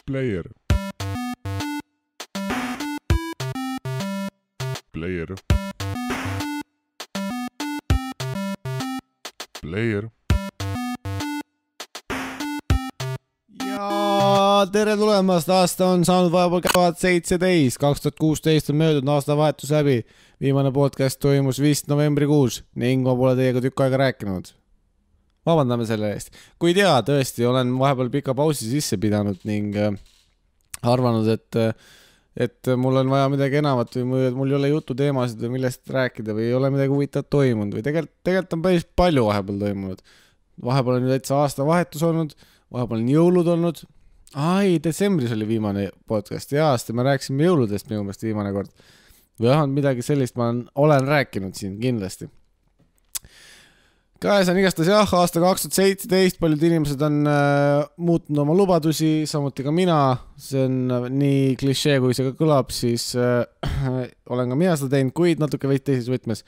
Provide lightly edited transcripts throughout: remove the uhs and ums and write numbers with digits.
Player. Player. Player. Ja tere tulemast, aasta on saanud vahepeal 2017, 2016 on möödunud aastavahetus läbi. Viimane podcast toimus vist novembrikuus ning ma pole teiega tükk aega rääkinud. Vabandame selle eest. Kuid jaa, tõesti, olen vahepeal pika pausi sisse pidanud ning arvanud, et mul on vaja midagi enamat või mul ei ole jututeemasid või millest rääkida või ei ole midagi huvitavat toimunud või tegelikult on päris palju vahepeal toimunud. Vahepeal on ju täitsa aastavahetus olnud, vahepeal on jõulud olnud. Detsembris oli viimane podcast ja aasta me rääkisime jõuludest minu meelest viimane kord. Või midagi sellist ma olen rääkinud siin kindlasti. Käes on igastahes aasta 2017, paljud inimesed on muutnud oma lubadusi, samuti ka mina. See on nii klišee, kui see ka kõlab, siis olen ka mina seda teinud, kuid natuke veidi teises võtmes.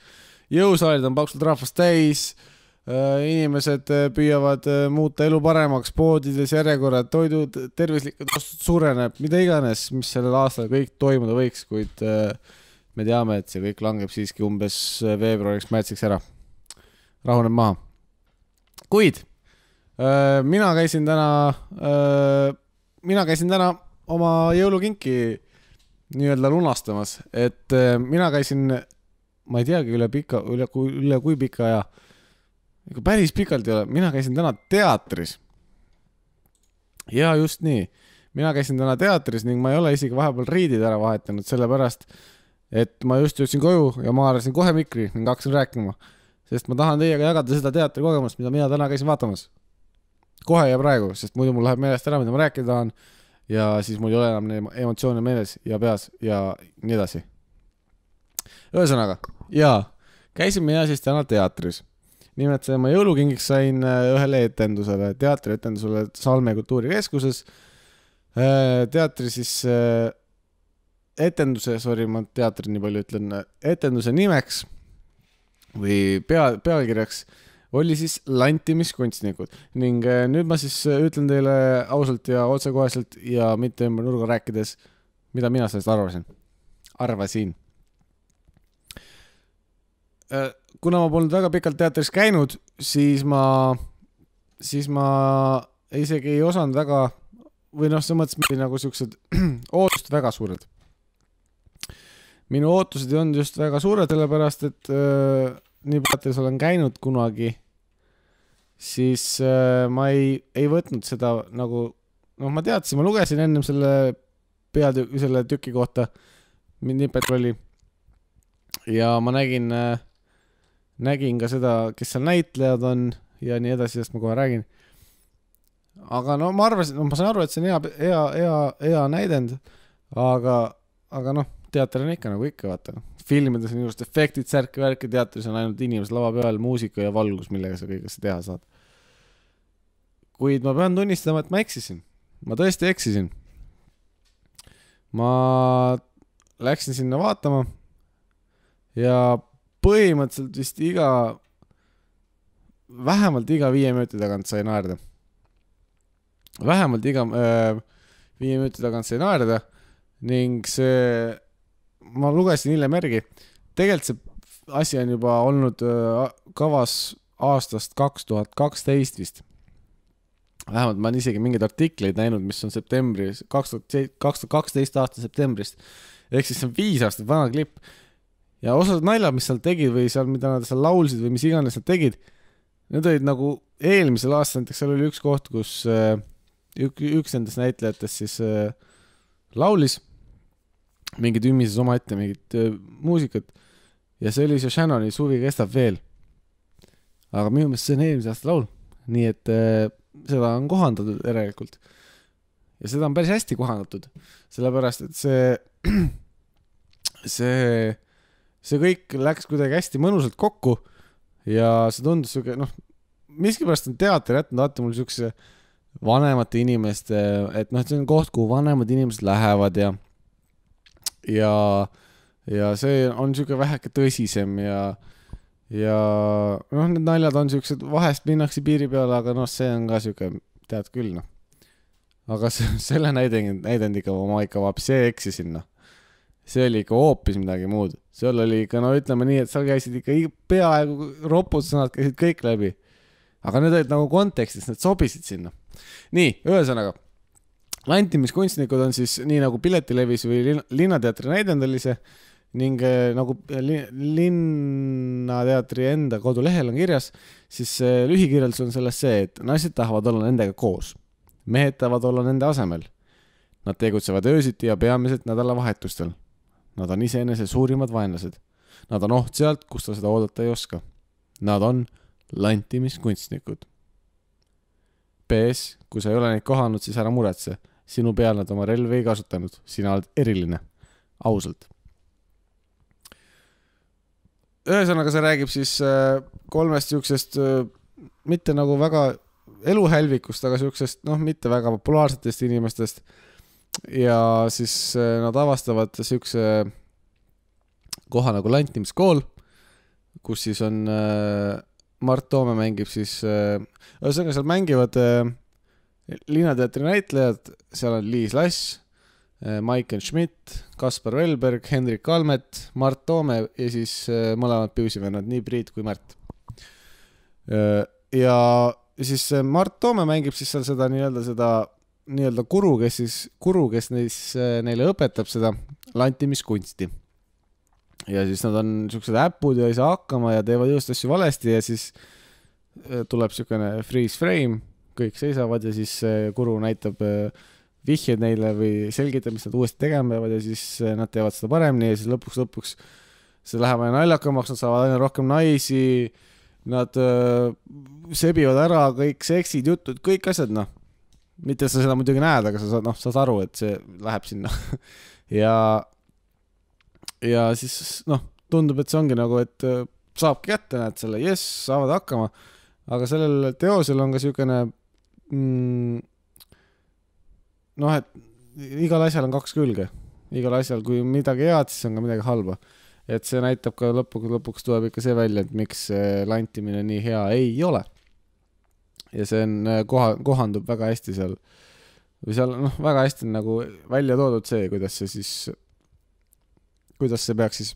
Jõusaalid on paksult rahvast täis, inimesed püüavad muuta elu paremaks, poodides järjekorrad, toidud, tervislikud ostud suureneb, mida iganes, mis sellel aastal kõik toimuda võiks, kuid me teame, et see kõik langeb siiski umbes veebruariks, märtsiks ära. Rahuneb maha. Kuid mina käisin täna oma jõulukinki nii-öelda lunastamas, et mina käisin, ma ei teagi üle kui pika aja, päris pikalt ei ole, mina käisin täna teatris. Ja just nii, mina käisin täna teatris ning ma ei ole isegi vahepeal riidid ära vahetanud, sellepärast, et ma just jõudsin koju ja ma haarasin kohe mikri ning hakkasin rääkima. Sest ma tahan teiega jagada seda teatrikogemust, mida mina täna käisin vaatamas. Kohe ja praegu, sest muidu mul läheb meelest ära, mida ma rääkida tahan ja siis mul ei ole enam emotsioone meeles ja peas ja nii edasi. Ühesõnaga, käisin mina siis täna teatris. Nimelt ma jõulukingiks sain ühele etendusele, teatrietendusele Salme kultuurikeskuses. Teatri siis etenduse, ma teatri nii palju ütlen, etenduse nimeks või pealkirjaks oli siis lantimiskunstnikud ning nüüd ma siis ütlen teile ausalt ja otsekoheselt ja mitte ümber nurga rääkides, mida mina sellest arvasin. Kuna ma polnud väga pikalt teatris käinud, siis ma isegi ei osanud väga või see mõttes nagu siuksed ootused väga suured. Minu ootused ei olnud just väga suured, sellepärast, et nii teatris olen käinud kunagi, siis ma ei võtnud seda nagu, ma teadsin, ma lugesin ennem selle tüki kohta, nipet oli, ja ma nägin ka seda, kes seal näitlejad on ja nii edasi, sest ma kohe räägin. Aga ma arvasin, ma saan aru, et see on hea näidend, aga teater on ikka nagu ikka, vaata. Filmides on just efektid, särke, teatris on ainult inimesed lava peal, muusika ja valgus, millega sa kõigesse teha saad. Kuid ma pean tunnistama, et ma eksisin. Ma tõesti eksisin. Ma läksin sinna vaatama ja põhimõtteliselt vist vähemalt iga 5 minuti tagant sai naerda. Vähemalt iga 5 minuti tagant sai naerda ning see ma lugesin hiljem järgi. Tegelikult see asi on juba olnud kavas aastast 2012 vist. Vähemalt ma olen isegi mingeid artikleid näinud, mis on septembris, 2012 aasta septembrist. Ehk siis see on 5 aastat vana klipp. Ja osad naljad, mis seal tegid või seal, mida nad seal laulsid või mis iganes nad tegid, need olid nagu eelmisel aastal, näiteks seal oli üks koht, kus üks nendest näitlejatest siis laulis mingid ümmises oma ette, mingid muusikat ja see oli see Shannoni Suvi kestab veel. Aga minu meelest see on eelmise aasta laul, nii et seda on kohandatud järelikult ja seda on päris hästi kohandatud, sellepärast, et see kõik läks kuidagi hästi mõnusalt kokku ja see tundus siuke, miskipärast on teater jätnud vaata mul siukse vanemate inimeste, et see on koht, kuhu vanemad inimesed lähevad ja see on siuke väheke tõsisem ja need naljad on siuksed, vahest minnakse piiri peale, aga see on ka siuke, tead küll, aga selle näidendiga ma ikka vapsee eksisin, noh. See oli ikka hoopis midagi muud. Seal oli ikka, no ütleme nii, et seal käisid ikka peaaegu roputussõnad käisid kõik läbi. Aga need olid nagu kontekstis, need sobisid sinna. Nii, ühesõnaga, lantimiskunstnikud on siis nii nagu Piletilevis või Linnateatri näidendalise ning nagu Linnateatri enda kodulehel on kirjas, siis lühikirjeldus on selles see, et naised tahavad olla nendega koos. Mehed tahavad olla nende asemel. Nad tegutsevad öösiti ja peamiselt nädalavahetustel. Nad on iseenese suurimad vaenlased. Nad on oht sealt, kus ta seda oodata ei oska. Nad on lantimiskunstnikud. PS, kui sa ei ole neid kohanud, siis ära muretse. Sinu peal nad oma relvi ei kasutanud. Sina oled eriline. Ausalt. Ühesõnaga see räägib siis kolmest siuksest mitte nagu väga eluhälvikust, aga siuksest, noh, mitte väga populaarsetest inimestest. Ja siis nad avastavad siukse koha nagu lantimiskool, kus siis on Mart Toome mängib siis, ühesõnaga seal mängivad Linnateatri näitlejad, seal on Liis Lass, Maiken Schmidt, Kaspar Velberg, Hendrik Kalmet, Mart Toome ja siis mõlemad piusivennad, nii Priit kui Märt. Ja siis Mart Toome mängib siis seal seda nii-öelda kuru, kes neile õpetab seda lantimiskunsti. Ja siis nad on siuksed äppud ja ei saa hakkama ja teevad just asju valesti ja siis tuleb siukene freeze frame, kõik seisavad ja siis kuru näitab vihjed neile või selgitab, mis nad uuesti tegema peavad ja siis nad teevad seda paremini ja siis lõpuks see läheb aina naljakamaks, nad saavad aina rohkem naisi, nad sebivad ära kõik seksid, jutud, kõik asjad, noh. Mitte sa seda muidugi näed, aga sa saad aru, et see läheb sinna. ja siis, noh, tundub, et see ongi nagu, et saabki kätte, näed selle, yes, saavad hakkama, aga sellel teosel on ka siukene noh, et igal asjal on kaks külge. Igal asjal, kui midagi head, siis on ka midagi halba. Et see näitab ka lõpuks tuleb ikka see välja, et miks lantimine nii hea ei ole. Ja see on kohandub väga hästi seal. Või seal, noh, väga hästi on nagu välja toodud see, kuidas see peaks siis,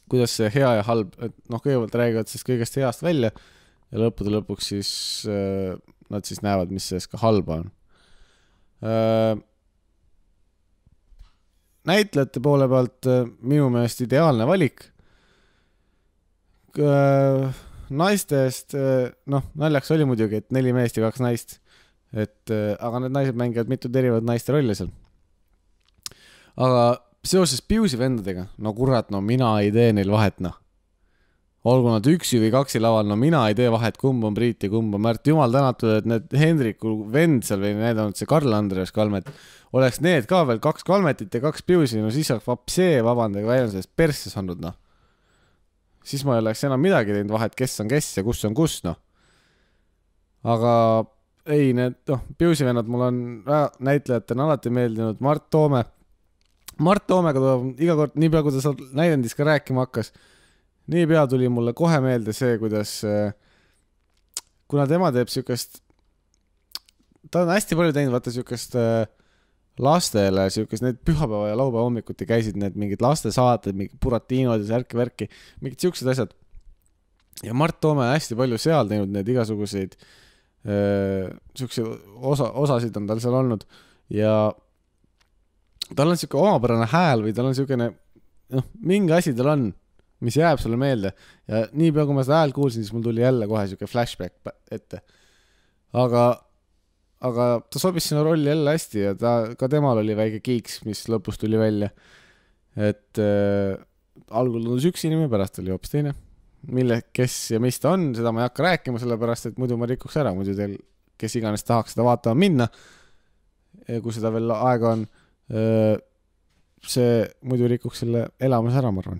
kuidas see hea ja halb, et noh, kõigepealt räägivad siis kõigest heast välja ja lõpuks siis nad siis näevad, mis sees ka halba on. Näitlejate poole pealt minu meelest ideaalne valik. Naiste eest, noh, naljaks oli muidugi, et 4 meest ja 2 naist. Aga need naised mängivad mitud erinevat naiste rolle seal. Aga seoses piusi vendadega, no kurat, no mina ei tee neil vahet, noh. Olgu nad üksi või kaksi laval, no mina ei tee vahet, kumb on Priit ja kumb on Märt. Jumal tänatud, et need Hendriku vend seal või näidanud see Karl Andreas Kalmet, oleks need ka veel 2 Kalmetit ja 2 piusi, no siis oleks vapsee vabandega välja sellest persse saanud, noh. Siis ma ei oleks enam midagi teinud vahet, kes on kes ja kus on kus, noh. Aga ei, need, noh, piusivennad mul on näitlejatena alati meeldinud. Mart Toomega tuleb iga kord, nii pea kui ta seal näidendis ka rääkima hakkas, nii pea tuli mulle kohe meelde see, kuidas kuna tema teeb siukest, ta on hästi palju teinud, vaata siukest lastele, siukest, need pühapäeva ja laupäeva hommikuti käisid need mingid lastesaated, mingid Buratiinod ja värki, mingid siuksed asjad. Ja Mart Toome hästi palju seal teinud need igasuguseid siukseid osasid on tal seal olnud ja tal on siuke omapärane hääl või tal on siukene, noh, mingi asi tal on, mis jääb sulle meelde. Ja nii pea, kui ma seda hääl kuulsin, siis mul tuli jälle kohe siuke flashback ette. Aga ta sobis sinna rolli jälle hästi ja ka temal oli väike kiiks, mis lõpus tuli välja. Et algul tundus üks inimene, pärast oli hoopis teine. Mille, kes ja mis ta on, seda ma ei hakka rääkima, sellepärast, et muidu ma rikuks ära. Muidu teil, kes iganes tahaks seda vaatama minna, kui seda veel aega on, see muidu rikuks selle elamus ära, ma arvan.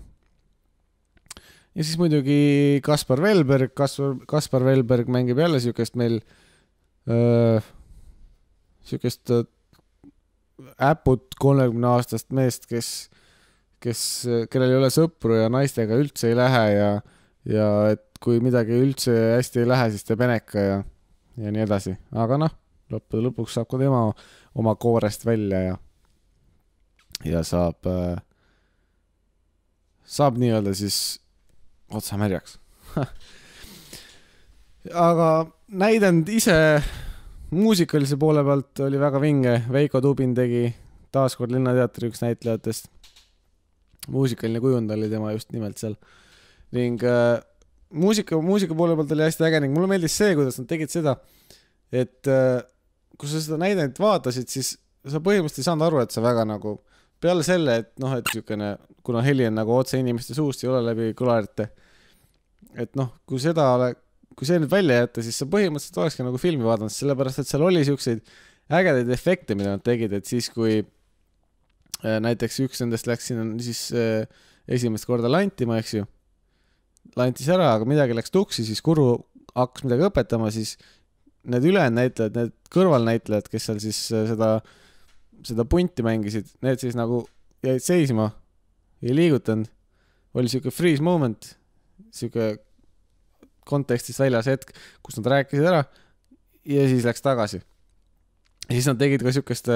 Ja siis muidugi Kaspar Velberg mängib jälle siukest meil siukest äput 30-aastast meest, kellel ei ole sõpru ja naistega üldse ei lähe ja et kui midagi üldse hästi ei lähe, siis teeb eneka ja nii edasi. Aga noh, lõppude lõpuks saab ka tema oma koorest välja ja saab nii-öelda siis otsa märjaks. Aga näidend ise muusikalise poole pealt oli väga vinge. Veiko Tubin tegi taaskord Linnateatri üks näitlejatest. Muusikaline kujund oli tema just nimelt seal. Ning muusika poole pealt oli hästi äge ning mulle meeldis see, kuidas nad tegid seda, et kui sa seda näidendit vaatasid, siis sa põhimõtteliselt ei saanud aru, et sa väga nagu peale selle, et noh, et sükene, kuna heli on nagu otse inimeste suust, ei ole läbi kõlarite, et noh, kui see nüüd välja jätta, siis sa põhimõtteliselt olekski nagu filmi vaadanud, sellepärast, et seal oli siukseid ägedaid efekte, mida nad tegid, et siis kui näiteks üks nendest läks sinna siis esimest korda lantima, eks ju, lantis ära, aga midagi läks tuksi, siis Kuru hakkas midagi õpetama, siis need ülejäänud näitlejad, need kõrvalnäitlejad, kes seal siis seda punti mängisid, need siis nagu jäid seisma, ei liigutanud, oli siuke freeze moment, siuke kontekstist väljas hetk, kus nad rääkisid ära ja siis läks tagasi. Ja siis nad tegid ka siukest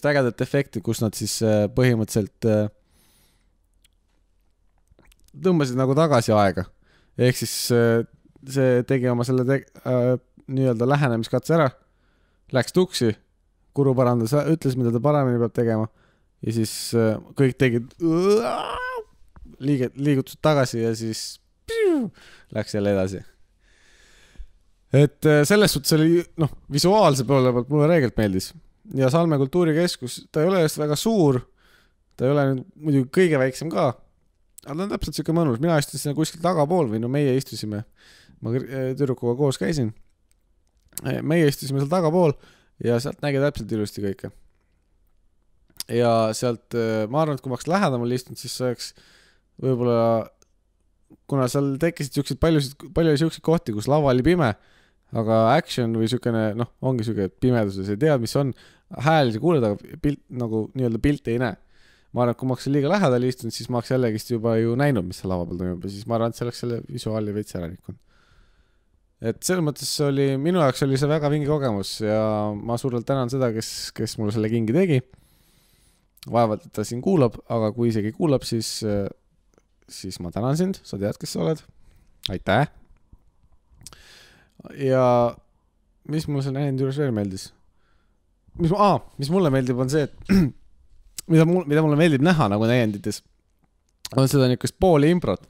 ägedat efekti, kus nad siis põhimõtteliselt tõmbasid nagu tagasi aega. Ehk siis see tegi oma selle nii-öelda lähenemiskatse ära, läks tuksi, Kuru parandas, ütles, mida ta paremini peab tegema ja siis kõik tegid liigutused tagasi ja siis läks jälle edasi. Et selles suhtes oli, noh, visuaalse poole pealt mulle reegelt meeldis. Ja Salme kultuurikeskus, ta ei ole just väga suur, ta ei ole muidugi kõige väiksem ka, aga ta on täpselt siuke mõnus. Mina istusin kuskil tagapool või no meie istusime, ma tüdrukuga koos käisin, meie istusime seal tagapool ja sealt nägi täpselt ilusti kõike. Ja sealt, ma arvan, et kui ma oleks lähedamal istunud, siis see oleks võib-olla, kuna seal tekkisid siukseid palju siukseid kohti, kus lava oli pime, aga action või siukene, noh, ongi siuke pimeduses, ei tea, mis on, hääli sa kuuled, aga pilt, nagu nii-öelda pilti ei näe. Ma arvan, et kui ma oleks liiga lähedal istunud, siis ma oleks jällegist juba ju näinud, mis seal lava peal toimub ja siis ma arvan, et see oleks selle visuaali veits ära rikkunud. Et selles mõttes minu jaoks oli see väga vingi kogemus ja ma suurelt tänan seda, kes mulle selle kingi tegi. Vaevalt, et ta siin kuulab, aga kui isegi kuulab, siis ma tänan sind, sa tead, kes sa oled. Aitäh! Ja mis mulle see näinud juures veel meeldis? Mis mulle meeldib on see, et mida mulle meeldib näha nagu näiendites, on seda niisugust pooli improt.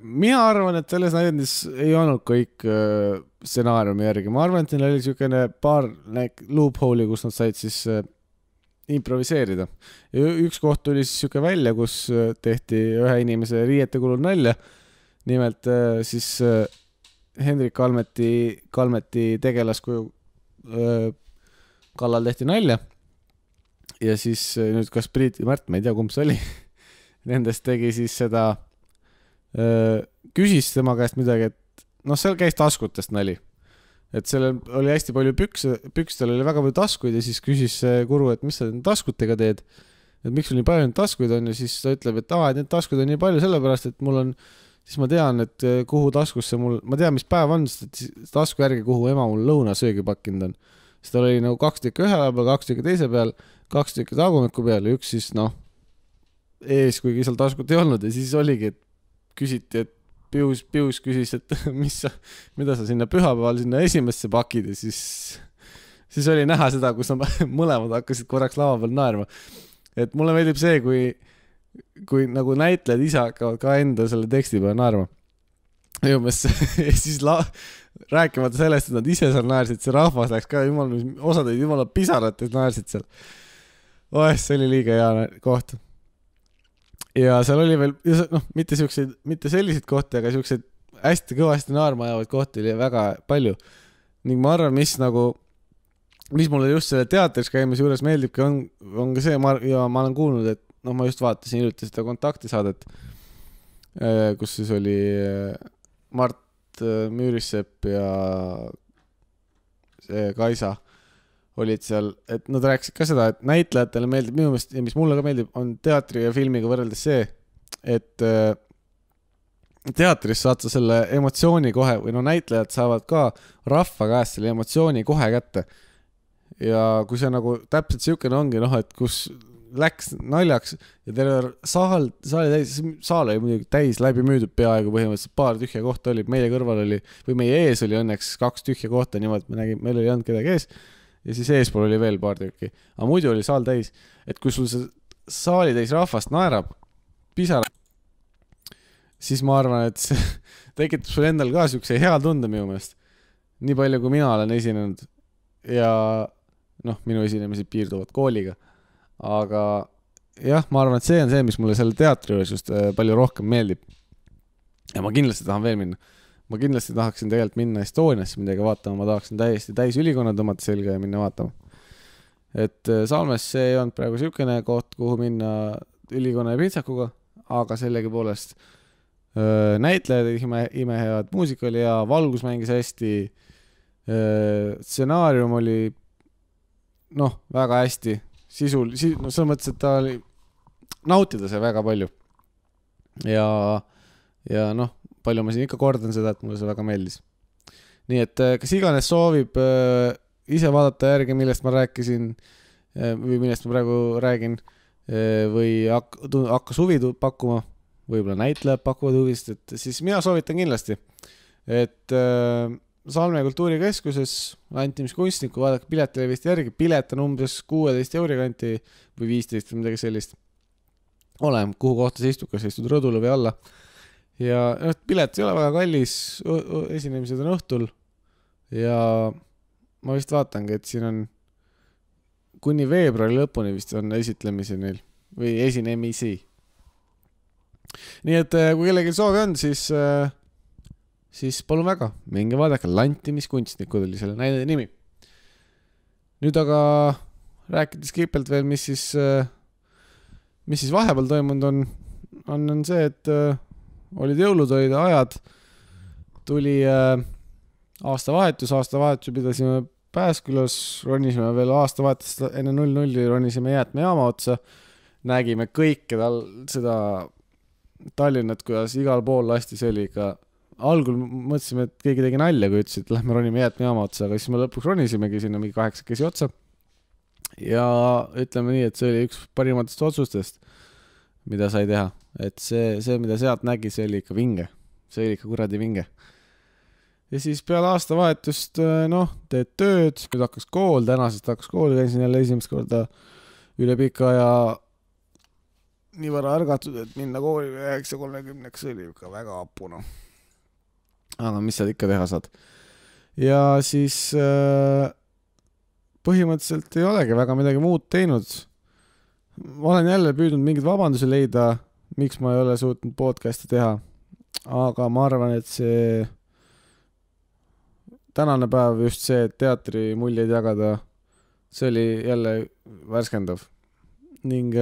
Mina arvan, et selles näidendis ei olnud kõik stsenaariumi järgi. Ma arvan, et neil oli niisugune paar loophole'i, kus nad said siis improviseerida. Ja üks koht tuli siis niisugune välja, kus tehti ühe inimese riiete kulul nalja. Nimelt siis Hendrik Kalmeti tegelaskuju kallal tehti nalja. Ja siis nüüd kas Priit ja Märt, ma ei tea, kumb see oli, nendest tegi siis seda küsis tema käest midagi, et noh, seal käis taskutest nali. Et sellel oli hästi palju pükstel oli väga palju taskuid ja siis küsis Kuru, et mis sa taskutega teed, et miks sul nii palju taskuid on ja siis ta ütleb, et need taskud on nii palju sellepärast, et mul on, siis ma tean, et kuhu taskusse ma tean, mis päev on, sest tasku järgi, kuhu ema mul lõunasöögi pakkinud on. Sest tal oli nagu 2 tükki ühe peal, 2 tükki teise peal, 2 tükki tagumiku peal ja üks siis ees, kuigi seal taskut ei olnud ja siis oligi, et küsiti, et Pius küsis, et mida sa sinna pühapäeval sinna esimesse pakid ja siis oli näha seda, kus mõlemad hakkasid korraks lava peal naerma. Et mulle meeldib see, kui nagu näitlejad ise hakkavad ka enda selle teksti peale naerma. Ja siis rääkimata sellest, et nad ise seal naersid, see rahvas läks ka osad olid jumala pisarates naersid seal. See oli liiga hea koht. Ja seal oli veel, mitte selliseid kohti, aga siukseid hästi kõvasti naarma ajavad kohti oli väga palju. Ning ma arvan, mis mulle just selle teatris käimise juures meeldibki, on ka see, ja ma olen kuulnud, et ma just vaatasin hiljuti seda kontaktisaadet, kus siis oli Mart Müürissepp ja Kaisa olid seal, et nad rääkisid ka seda, et näitlejatele meeldib minu meelest ja mis mulle ka meeldib, on teatri ja filmiga võrreldes see, et teatris saad sa selle emotsiooni kohe või no näitlejad saavad ka rahva käest selle emotsiooni kohe kätte. Ja kui see nagu täpselt siukene ongi, noh, et kus läks naljaks ja terve saal oli muidugi täis läbi müüdud peaaegu põhimõtteliselt, paar tühja kohta oli, meie kõrval oli või meie ees oli õnneks 2 tühja kohta, niimoodi me nägime, meil oli olnud kedagi ees ja siis eespool oli veel paar tükki, aga muidu oli saal täis, et kui sul see saali täis rahvast naerab, pisarab, siis ma arvan, et see tekitab sul endal ka siukse hea tunde minu meelest. Nii palju, kui mina olen esinenud ja noh, minu esinemised piirduvad kooliga, aga jah, ma arvan, et see on see, mis mulle selle teatri juures just palju rohkem meeldib. Ja ma kindlasti tahan veel minna. Ma kindlasti tahaksin tegelikult minna Estoniasse midagi vaatama, ma tahaksin täiesti täis ülikonna tõmmata selga ja minna vaatama. Et Salmes see ei olnud praegu siukene koht, kuhu minna ülikonna ja pintsakuga, aga sellegi poolest näitlejad imehead, muusika oli hea, valgus mängis hästi, stsenaarium oli noh, väga hästi, no selles mõttes, et ta oli nautida see väga palju ja noh, palju ma siin ikka kordan seda, et mulle see väga meeldis. Nii et kas iganes soovib ise vaadata järgi, millest ma rääkisin või millest ma praegu räägin või hakkas huvi pakkuma, võib-olla näitlejad pakuvad huvist, et siis mina soovitan kindlasti, et Salme kultuurikeskuses antimiskunstniku vaadake piletilevist järgi, pilet on umbes 16 euri kanti või 15 või midagi sellist. Olem, kuhu kohta sa istud, kas istud rõdule või alla. Ja pilet ei ole väga kallis, esinemised on õhtul ja ma vist vaatangi, et siin on kuni veebruari lõpuni vist on esitlemisi neil või esinemisi. Nii et kui kellegi soovi on, siis palun väga, minge vaadake, lantimiskunstnikud oli selle näide nimi. Nüüd aga rääkides kipelt veel, mis siis vahepeal toimunud on see, et olid jõulud, olid ajad, tuli aastavahetus pidasime Pääskülas, ronisime veel aastavahetust enne 00 ronisime jäätmejaama otsa, nägime kõike seda Tallinnat, kuidas igal pool lasti, see oli ikka algul mõtlesime, et keegi tegi nalja, kui ütles, et lähme ronime jäätmejaama otsa, aga siis me lõpuks ronisimegi sinna mingi 8 otsa ja ütleme nii, et see oli üks parimatest otsustest, mida sai teha, et see mida sealt nägi, see oli ikka vinge, see oli ikka kuradi vinge. Ja siis peale aastavahetust noh, teed tööd, nüüd hakkas kool, tänasest hakkas kool, käisin jälle esimest korda üle pika aja nii vara ärgatud, et minna kooli 9:30, see oli ikka väga apuna. Aga mis sa ikka teha saad. Ja siis põhimõtteliselt ei olegi väga midagi muud teinud. Ma olen jälle püüdnud mingid vabandusi leida, miks ma ei ole suutnud podcasti teha. Aga ma arvan, et see tänane päev just see, et teatri muljeid jagada, see oli jälle värskendav. Ning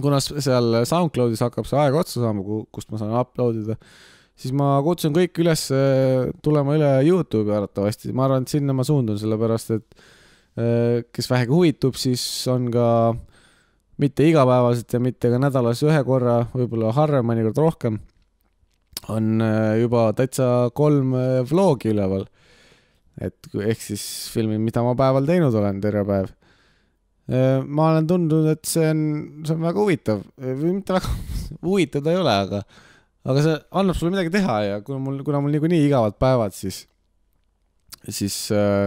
kuna seal SoundCloudis hakkab see aeg otsa saama, kust ma saan uploadida, siis ma kutsun kõik üles tulema üle YouTube'i arvatavasti. Ma arvan, et sinna ma suundun, sellepärast, et kes vähegi huvitub, siis on ka mitte igapäevaselt ja mitte ka nädalas ühe korra, võib-olla harvem, mõnikord rohkem, on juba täitsa 3 vlogi üleval. Et ehk siis filmi, mida ma päeval teinud olen terve päev. Ma olen tundnud, et see on väga huvitav. Või mitte väga huvitav ta ei ole, aga see annab sulle midagi teha ja kuna mul niikuinii igavad päevad, siis see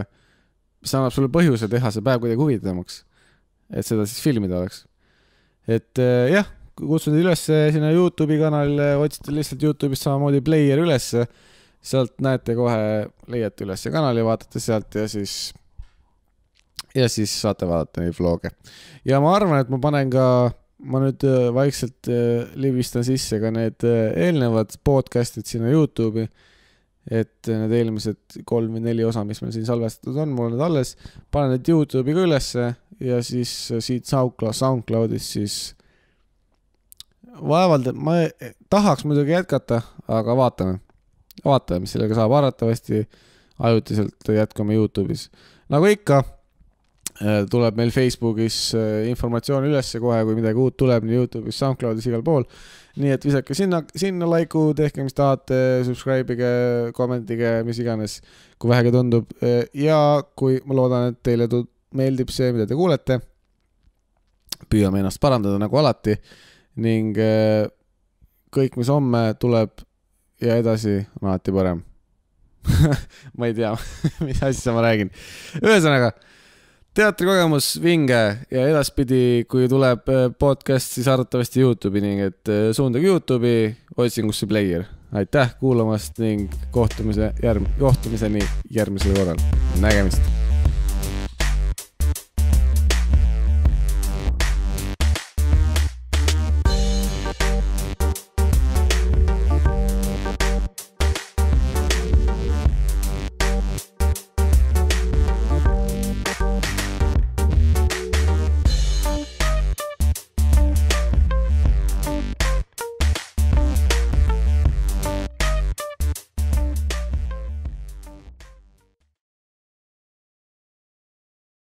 annab sulle põhjuse teha see päev kuidagi huvitavamaks, et seda siis filmida oleks. Et jah, kutsun teid üles sinna YouTube'i kanalile, otsite lihtsalt YouTube'ist samamoodi player üles, sealt näete kohe, leiate üles kanali, vaatate sealt ja siis saate vaadata neid vloge. Ja ma arvan, et ma nüüd vaikselt livistan sisse ka need eelnevad podcastid sinna YouTube'i, et need eelmised 3 või 4 osa, mis meil siin salvestatud on, mul on need alles, panen need YouTube'i ka ülesse ja siis siit SoundCloudis siis vaevalt, ma tahaks muidugi jätkata, aga vaatame, mis sellega saab, arvatavasti ajutiselt jätkame YouTube'is. Nagu ikka, tuleb meil Facebookis informatsioon üles kohe, kui midagi uut tuleb, nii YouTube'is, SoundCloudis, igal pool. Nii et visake sinna laiku, tehke mis tahate, subscribe'ige, kommentige, mis iganes, kui vähegi tundub. Ja kui ma loodan, et teile meeldib see, mida te kuulete, püüame ennast parandada nagu alati ning kõik, mis homme tuleb ja edasi on alati parem. Ma ei tea, mis asja ma räägin. Ühesõnaga, teatrikogemus vinge ja edaspidi, kui tuleb podcast, siis arvatavasti YouTube'i ning et suundage YouTube'i otsingusse Player. Aitäh kuulamast ning kohtumiseni järgmisel korral. Nägemist!